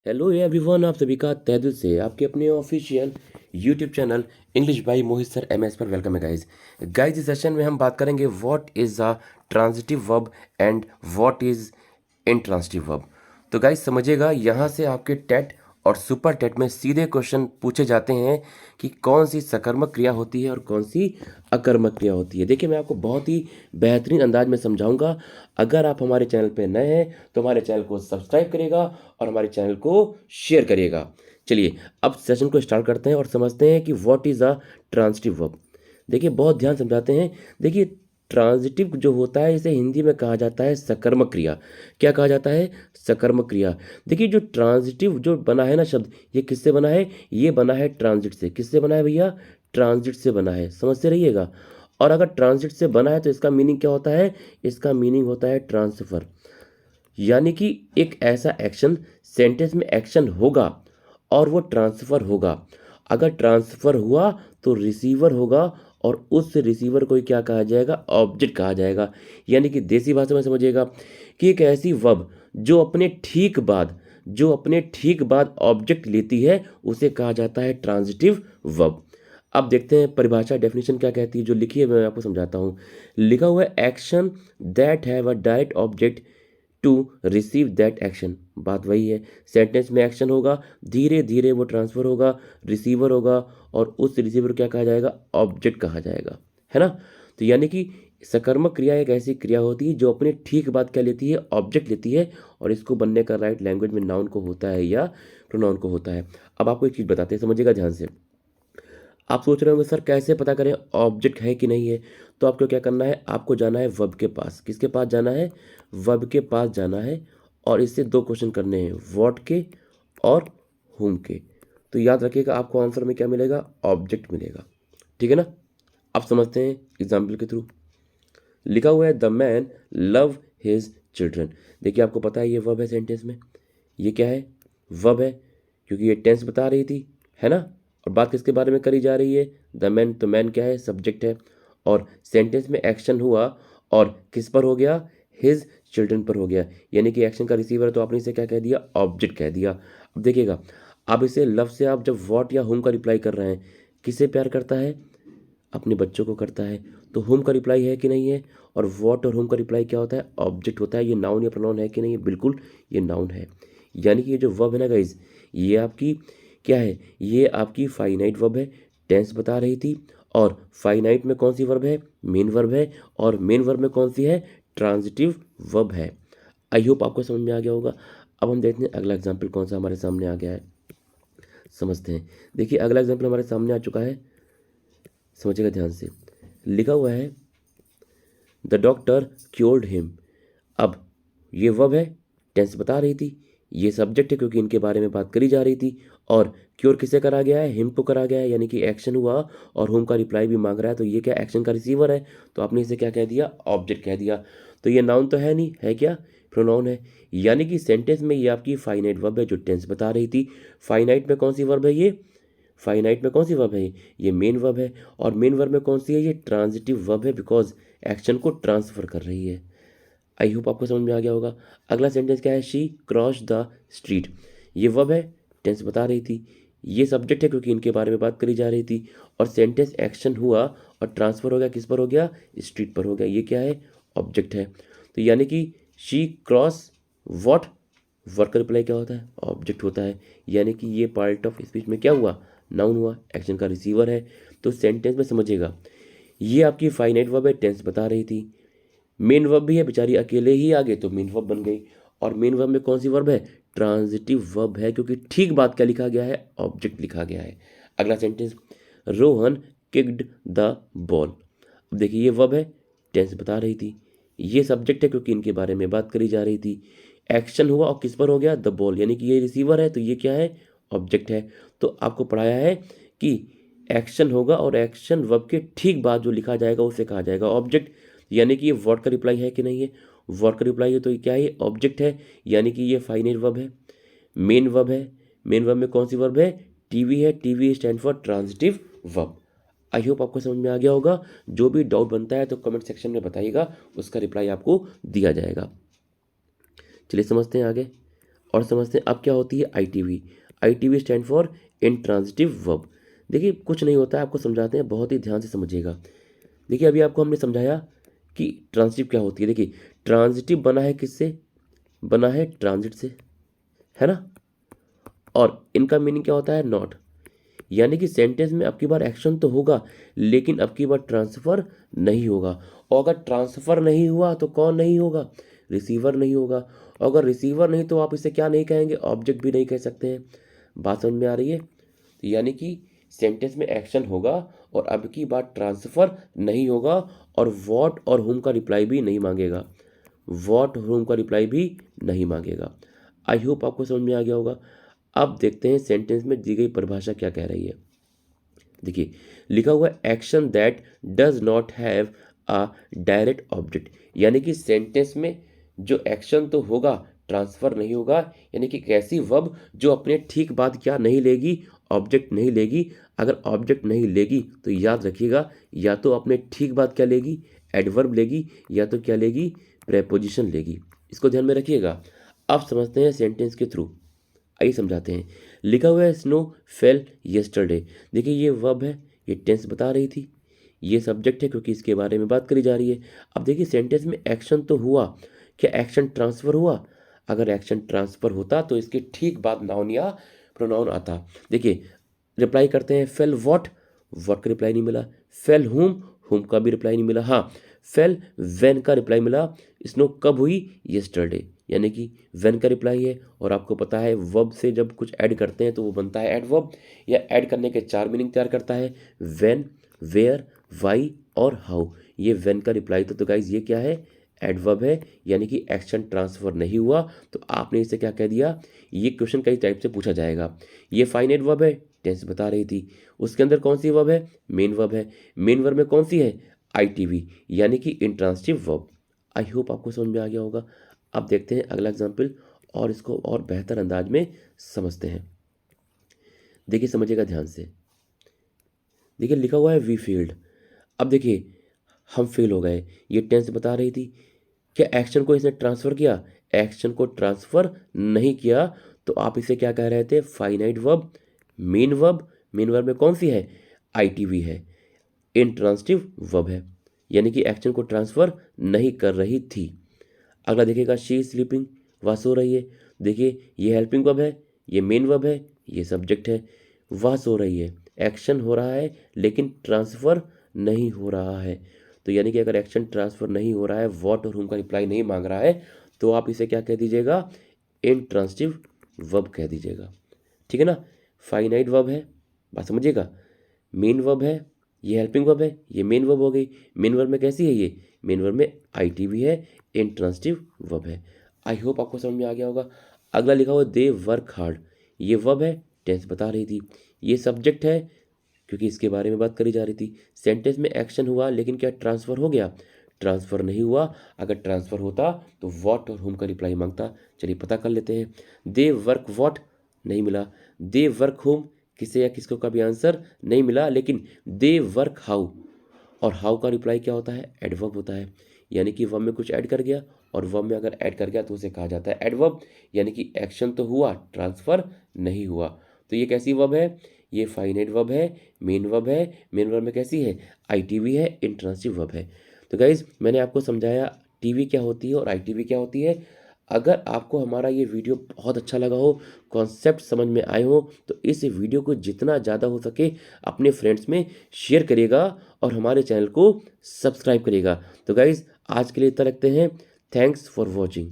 Hello everyone, आप सभी का तहे दिल से आपके अपने official YouTube channel English by Mohit sir MS पर वेलकम है गाइज इस सेशन में हम बात करेंगे what is a transitive verb and what is intransitive verb. तो गाइज समझिएगा, यहाँ से आपके टेट और सुपर टेट में सीधे क्वेश्चन पूछे जाते हैं कि कौन सी सकर्मक क्रिया होती है और कौन सी अकर्मक क्रिया होती है। देखिए, मैं आपको बहुत ही बेहतरीन अंदाज में समझाऊंगा। अगर आप हमारे चैनल पर नए हैं तो हमारे चैनल को सब्सक्राइब करिएगा और हमारे चैनल को शेयर करिएगा। चलिए अब सेशन को स्टार्ट करते हैं और समझते हैं कि what is a transitive verb. देखिए, बहुत ध्यान समझाते हैं। देखिए, ट्रांजिटिव जो होता है इसे हिंदी में कहा जाता है सकर्मक क्रिया। क्या कहा जाता है? सकर्मक क्रिया। देखिए, जो ट्रांजिटिव जो बना है ना शब्द, ये किससे बना है? ये बना है ट्रांजिट से। किससे बना है भैया? ट्रांजिट से बना है। समझते रहिएगा। और अगर ट्रांजिट से बना है तो इसका मीनिंग क्या होता है? इसका मीनिंग होता है ट्रांसफर। यानी कि एक ऐसा एक्शन, सेंटेंस में एक्शन होगा और वो ट्रांसफर होगा। अगर ट्रांसफर हुआ तो रिसीवर होगा और उस रिसीवर को ही क्या कहा जाएगा? ऑब्जेक्ट कहा जाएगा। यानी कि देसी भाषा में समझिएगा कि एक ऐसी वर्ब जो अपने ठीक बाद ऑब्जेक्ट लेती है उसे कहा जाता है ट्रांजिटिव वर्ब। अब देखते हैं परिभाषा, डेफिनेशन क्या कहती है। जो लिखी है मैं आपको समझाता हूँ। लिखा हुआ है action that have a direct object to receive that action. बात वही है, सेंटेंस में एक्शन होगा, धीरे धीरे वो ट्रांसफर होगा, रिसीवर होगा और उस रिसीवर क्या कहा जाएगा? ऑब्जेक्ट कहा जाएगा, है ना। तो यानी कि सकर्मक क्रिया एक ऐसी क्रिया होती है जो अपने ठीक बात क्या लेती है? ऑब्जेक्ट लेती है। और इसको बनने का राइट लैंग्वेज में नाउन को होता है या प्रोनाउन को होता है। अब आपको एक चीज़ बताते हैं, समझिएगा ध्यान से। आप सोच रहे होंगे सर कैसे पता करें ऑब्जेक्ट है कि नहीं है। तो आपको क्या करना है? आपको जाना है वर्ब के पास। किसके पास जाना है? वर्ब के पास जाना है। और इससे दो क्वेश्चन करने हैं, व्हाट के और हुम के। तो याद रखिएगा, आपको आंसर में क्या मिलेगा? ऑब्जेक्ट मिलेगा। ठीक है ना। अब समझते हैं एग्जाम्पल के थ्रू। लिखा हुआ है the man love his children. देखिए, आपको पता है ये वर्ब है सेंटेंस में। ये क्या है? वर्ब है, क्योंकि ये टेंस बता रही थी, है ना। और बात किसके बारे में करी जा रही है? The man. तो मैन क्या है? सब्जेक्ट है। और सेंटेंस में एक्शन हुआ और किस पर हो गया? हिज चिल्ड्रन पर हो गया। यानी कि एक्शन का रिसीवर, तो आपने इसे क्या कह दिया? ऑब्जेक्ट कह दिया। अब देखिएगा, अब इसे लव से आप जब व्हाट या होम का रिप्लाई कर रहे हैं, किसे प्यार करता है? अपने बच्चों को करता है। तो होम का रिप्लाई है कि नहीं है? और व्हाट और होम का रिप्लाई क्या होता है? ऑब्जेक्ट होता है। ये नाउन या प्रोनाउन है कि नहीं है? बिल्कुल, ये नाउन है। यानी कि ये जो वर्ब है ना गाइज, ये आपकी क्या है? ये आपकी फाइनाइट वर्ब है, टेंस बता रही थी। और फाइनाइट में कौन सी वर्ब है? मेन वर्ब है। और मेन वर्ब में कौन सी है? ट्रांजिटिव वर्ब है। आई होप आपको समझ में आ गया होगा। अब हम देखते हैं अगला एग्जाम्पल कौन सा हमारे सामने आ गया है, समझते हैं। देखिए, अगला एग्जाम्पल हमारे सामने आ चुका है, समझिएगा ध्यान से। लिखा हुआ है द डॉक्टर क्योर्ड हिम। अब ये वर्ब है, टेंस बता रही थी। ये सब्जेक्ट है क्योंकि इनके बारे में बात करी जा रही थी। और क्योर किसे करा गया है? हिम को करा गया है। यानी कि एक्शन हुआ और होम का रिप्लाई भी मांग रहा है। तो ये क्या? एक्शन का रिसीवर है। तो आपने इसे क्या कह दिया? ऑब्जेक्ट कह दिया। तो ये नाउन तो है नहीं, है क्या? प्रोनाउन है। यानी कि सेंटेंस में ये आपकी फाइनाइट वर्ब है जो टेंस बता रही थी। फाइनाइट में कौन सी वर्ब है ये? फाइनाइट में कौन सी वर्ब है? ये मेन वर्ब है। और मेन वर्ब में कौन सी है? ये ट्रांजिटिव वर्ब है, बिकॉज एक्शन को ट्रांसफर कर रही है। आई होप आपको समझ में आ गया होगा। अगला सेंटेंस क्या है? She cross the street. ये वर्ब है, टेंस बता रही थी। ये सब्जेक्ट है क्योंकि इनके बारे में बात करी जा रही थी। और सेंटेंस एक्शन हुआ और ट्रांसफर हो गया, किस पर हो गया? स्ट्रीट पर हो गया। ये क्या है? ऑब्जेक्ट है। तो यानी कि शी क्रॉस वॉट, वर्क का रिप्लाई क्या होता है? ऑब्जेक्ट होता है। यानी कि ये पार्ट ऑफ स्पीच में क्या हुआ? नाउन हुआ, एक्शन का रिसीवर है। तो सेंटेंस में समझिएगा, ये आपकी फाइनाइट वर्ब है, टेंस बता रही थी। मेन वर्ब भी है, बेचारी अकेले ही आ गए तो मेन वर्ब बन गई। और मेन वर्ब में कौन सी वर्ब है? ट्रांजिटिव वर्ब है, क्योंकि ठीक बात क्या लिखा गया है? ऑब्जेक्ट लिखा गया है। अगला sentence, Rohan kicked the ball. अब देखिए, ये वर्ब है, टेंस बता रही थी। ये सब्जेक्ट है क्योंकि इनके बारे में बात करी जा रही थी। एक्शन हुआ और किस पर हो गया? The ball. यानी कि ये रिसीवर है तो ये क्या है? ऑब्जेक्ट है। तो आपको पढ़ाया है कि एक्शन होगा और एक्शन वर्ब के ठीक बाद जो लिखा जाएगा उसे कहा जाएगा ऑब्जेक्ट। यानी कि ये वर्ड का रिप्लाई है कि नहीं है? वर्ड का रिप्लाई है तो ये क्या है? ऑब्जेक्ट है। यानी कि ये फाइनाइट वर्ब है, मेन वर्ब है। मेन वर्ब में कौन सी वर्ब है? टीवी है। TV stand for transitive verb. I hope आपको समझ में आ गया होगा। जो भी डाउट बनता है तो कमेंट सेक्शन में बताइएगा, उसका रिप्लाई आपको दिया जाएगा। चलिए समझते हैं आगे। और समझते हैं अब क्या होती है ITV। ITV stand for intransitive verb. देखिए कुछ नहीं होता है, आपको समझाते हैं, बहुत ही ध्यान से समझिएगा। देखिए अभी आपको हमने समझाया कि ट्रांजिटिव क्या होती है। देखिए ट्रांजिटिव बना है किससे, बना है ट्रांजिट से, है ना। और इनका मीनिंग क्या होता है, नॉट। यानी कि सेंटेंस में अब की बार एक्शन तो होगा लेकिन अब की बार ट्रांसफर नहीं होगा। और अगर ट्रांसफर नहीं हुआ तो कौन नहीं होगा, रिसीवर नहीं होगा। और अगर रिसीवर नहीं तो आप इसे क्या नहीं कहेंगे, ऑब्जेक्ट भी नहीं कह सकते हैं। बात समझ में आ रही है। तो यानी कि सेंटेंस में एक्शन होगा और अब की बार ट्रांसफर नहीं होगा और वॉट और हुम का रिप्लाई भी नहीं मांगेगा, वॉट होम का रिप्लाई भी नहीं मांगेगा। आई होप आपको समझ में आ गया होगा। अब देखते हैं सेंटेंस में दी गई परिभाषा क्या कह रही है। देखिए लिखा हुआ है action that does not have a direct object. यानी कि सेंटेंस में जो एक्शन तो होगा ट्रांसफर नहीं होगा, यानी कि कैसी वर्ब जो अपने ठीक बाद क्या नहीं लेगी, ऑब्जेक्ट नहीं लेगी। अगर ऑब्जेक्ट नहीं लेगी तो याद रखिएगा, या तो अपने ठीक बाद क्या लेगी, एडवर्ब लेगी, या तो क्या लेगी, प्रेपोजिशन लेगी। इसको ध्यान में रखिएगा। अब समझते हैं सेंटेंस के थ्रू, आइए समझाते हैं। लिखा हुआ है स्नो फेल यस्टरडे। देखिए ये वर्ब है, ये टेंस बता रही थी, ये सब्जेक्ट है क्योंकि इसके बारे में बात करी जा रही है। अब देखिए सेंटेंस में एक्शन तो हुआ, क्या एक्शन ट्रांसफर हुआ? अगर एक्शन ट्रांसफर होता तो इसके ठीक बाद नाउन या प्रोनाउन आता। देखिए रिप्लाई करते हैं फेल वॉट, वॉट का रिप्लाई नहीं मिला। फेल हुम का भी रिप्लाई नहीं मिला। हाँ फेल वेन का रिप्लाई मिला। स्नो कब हुई, यस्टरडे, यानी कि वेन का रिप्लाई है। और आपको पता है वर्ब से जब कुछ ऐड करते हैं तो वो बनता है एडवर्ब, या ऐड करने के 4 मीनिंग तैयार करता है, वेन, वेयर, वाई और हाउ। ये वेन का रिप्लाई तो गाइज ये क्या है, एडवर्ब है, यानी कि एक्शन ट्रांसफर नहीं हुआ। तो आपने इसे क्या कह दिया, ये क्वेश्चन कई टाइप से पूछा जाएगा। ये फाइनाइट वर्ब है, टेंस बता रही थी, उसके अंदर कौन सी वर्ब है, मेन वर्ब है। मेन वर्ब में कौन सी है, ITV, यानी कि इंट्रांसिटिव वर्ब। आई होप आपको समझ में आ गया होगा। अब देखते हैं अगला एग्जाम्पल और इसको और बेहतर अंदाज में समझते हैं। देखिए समझिएगा ध्यान से। देखिए लिखा हुआ है वी फील्ड। अब देखिए हम फेल हो गए, ये टेंस बता रही थी। क्या एक्शन को इसने ट्रांसफर किया, एक्शन को ट्रांसफर नहीं किया। तो आप इसे क्या कह रहे थे, finite verb, main verb. Main verb में कौन सी है, ITV है, इंट्रांसिटिव वर्ब है, यानी कि एक्शन को ट्रांसफर नहीं कर रही थी। अगला देखिएगा शी इज स्लीपिंग, वह सो रही है। देखिए ये हेल्पिंग वर्ब है, ये मेन वर्ब है, ये सब्जेक्ट है। वह सो रही है, एक्शन हो रहा है लेकिन ट्रांसफर नहीं हो रहा है। तो यानी कि अगर एक्शन ट्रांसफर नहीं हो रहा है, वॉट और हुम का रिप्लाई नहीं मांग रहा है, तो आप इसे क्या कह दीजिएगा, इंट्रांसिटिव वर्ब कह दीजिएगा। ठीक है ना। फाइनाइट वर्ब है, बात समझिएगा। मेन वर्ब है, ये हेल्पिंग वर्ब है, ये मेन वर्ब हो गई। मेन वर्ब में कैसी है, ये मेन वर्ब में ITV है, इंट्रांसिटिव वर्ब है। आई होप आपको समझ में आ गया होगा। अगला लिखा हुआ दे वर्क हार्ड, ये वर्ब है, टेंस बता रही थी। ये सब्जेक्ट है क्योंकि इसके बारे में बात करी जा रही थी। सेंटेंस में एक्शन हुआ लेकिन क्या ट्रांसफर हो गया, ट्रांसफर नहीं हुआ। अगर ट्रांसफर होता तो वॉट और हुम का रिप्लाई मांगता। चलिए पता कर लेते हैं। दे वर्क वॉट नहीं मिला, दे वर्क होम किसे या किसको का भी आंसर नहीं मिला, लेकिन दे वर्क हाउ, और हाउ का रिप्लाई क्या होता है, एडवर्ब होता है। यानी कि वर्ब में कुछ ऐड कर गया, और वर्ब में अगर ऐड कर गया तो उसे कहा जाता है एडवर्ब। यानी कि एक्शन तो हुआ, ट्रांसफर नहीं हुआ। तो ये कैसी वर्ब है, ये फाइनाइट वर्ब है, मेन वर्ब है। मेन वर्ब में कैसी है, ITV है, इंट्रांसिटिव वर्ब है। तो गाइज मैंने आपको समझाया टीवी क्या होती है और ITV क्या होती है। अगर आपको हमारा ये वीडियो बहुत अच्छा लगा हो, कॉन्सेप्ट समझ में आए हो, तो इस वीडियो को जितना ज़्यादा हो सके अपने फ्रेंड्स में शेयर करिएगा और हमारे चैनल को सब्सक्राइब करिएगा। तो गाइज़ आज के लिए इतना रखते हैं। Thanks for watching.